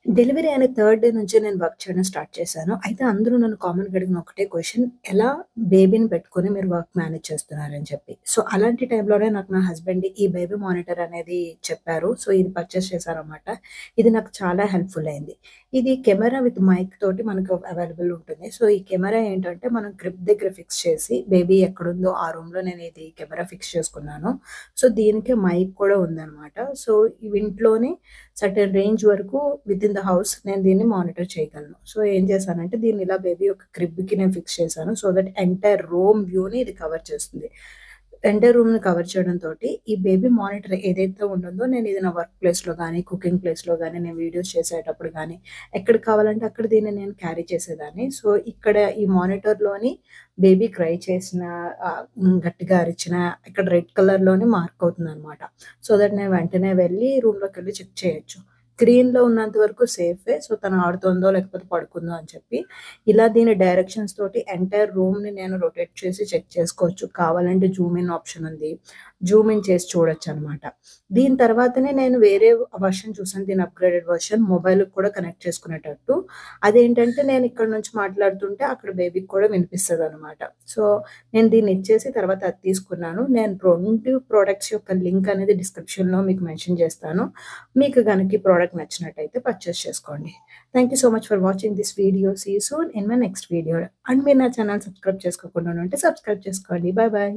Delivery అయిన third day నుంచే నేను వర్క్ చేయడం స్టార్ట్ చేశాను. అయితే అందరూ నన్ను కామన్‌గా అడిగిన ఒకటే క్వెషన్, ఎలా బేబీని పెట్టుకొని మీరు వర్క్ మేనేజ్ చేస్తున్నారని చెప్పి. సో, అలాంటి టైంలోనే నాకు నా హస్బెండ్ ఈ బేబీ మానిటర్ అనేది చెప్పారు. సో, ఇది పర్చేస్ చేశారనమాట. ఇది నాకు చాలా హెల్ప్‌ఫుల్ అయింది. ఇది కెమెరా విత్ మైక్ తోటి మనకు అవైలబుల్ ఉంటుంది. సో, ఈ కెమెరా ఏంటంటే మనం గ్రిప్ దగ్గర ఫిక్స్ చేసి బేబీ ఎక్కడుందో ఆ రూమ్‌లో నేను ఇది కెమెరా ఫిక్స్ చేసుకున్నాను. సో, దీనికి మైక్ కూడా ఉందనమాట. సో, ఇవి ఇంట్లోనే సర్టెన్ రేంజ్ వరకు వితిన్ ద హౌస్ నేను దీన్ని మానిటర్ చేయగలను. సో, ఏం చేశానంటే దీన్ని ఇలా బేబీ యొక్క క్రిబ్‌కి నేను ఫిక్స్ చేశాను. సో దట్ ఎంటైర్ రూమ్ వ్యూని ఇది కవర్ చేస్తుంది. ఎంటైర్ రూమ్‌ని కవర్ చేయడంతోటి ఈ బేబీ మానిటర్ ఏదైతే ఉంటుందో నేను ఇది నా వర్క్ ప్లేస్‌లో గానీ, కుకింగ్ ప్లేస్‌లో గానీ, నేను వీడియోస్ చేసేటప్పుడు గానీ, ఎక్కడికి కావాలంటే అక్కడ దీన్ని నేను క్యారీ చేసేదాన్ని. సో, ఇక్కడ ఈ మానిటర్‌లోని బేబీ క్రై చేసినా, గట్టిగా అరిచినా ఇక్కడ రెడ్ కలర్‌లోని మార్క్ అవుతుందనమాట. సో దట్ నేను వెంటనే వెళ్ళి రూమ్‌లోకెళ్ళి చెక్ చేయొచ్చు. స్క్రీన్‌లో ఉన్నంత వరకు సేఫే. సో, తను ఆడుతోందో లేకపోతే పడుకుందో అని చెప్పి, ఇలా దీని డైరెక్షన్స్ తోటి ఎంటైర్ రూమ్‌ని నేను రొటేట్ చేసి చెక్ చేసుకోవచ్చు. కావాలంటే జూమ్ ఇన్ ఆప్షన్ ఉంది. జూమ్ ఇన్ చేసి చూడొచ్చనమాట. దీని తర్వాతనే నేను వేరే వర్షన్ చూసాను. దీని అప్‌గ్రేడెడ్ వర్షన్ మొబైల్‌కి కూడా కనెక్ట్ చేసుకునేటట్టు. అదేంటంటే నేను ఇక్కడ నుంచి మాట్లాడుతుంటే అక్కడ బేబీకి కూడా వినిపిస్తదనమాట. సో, నేను దీన్ని ఇచ్చేసి తర్వాత అది తీసుకున్నాను. నేను 2 ప్రొడక్ట్స్ యొక్క లింక్ అనేది డిస్క్రిప్షన్‌లో మీకు మెన్షన్ చేస్తాను. మీకు గనక ఈ ప్రొడక్ట్ నచ్చినట్టయితే పర్చేస్ చేసుకోండి. Thank you so much for watching this video. See you soon in my next video. And మీరు నా ఛానెల్ సబ్స్క్రైబ్ చేసుకోకుండా ఉంటే సబ్స్క్రైబ్ చేసుకోండి. Bye by.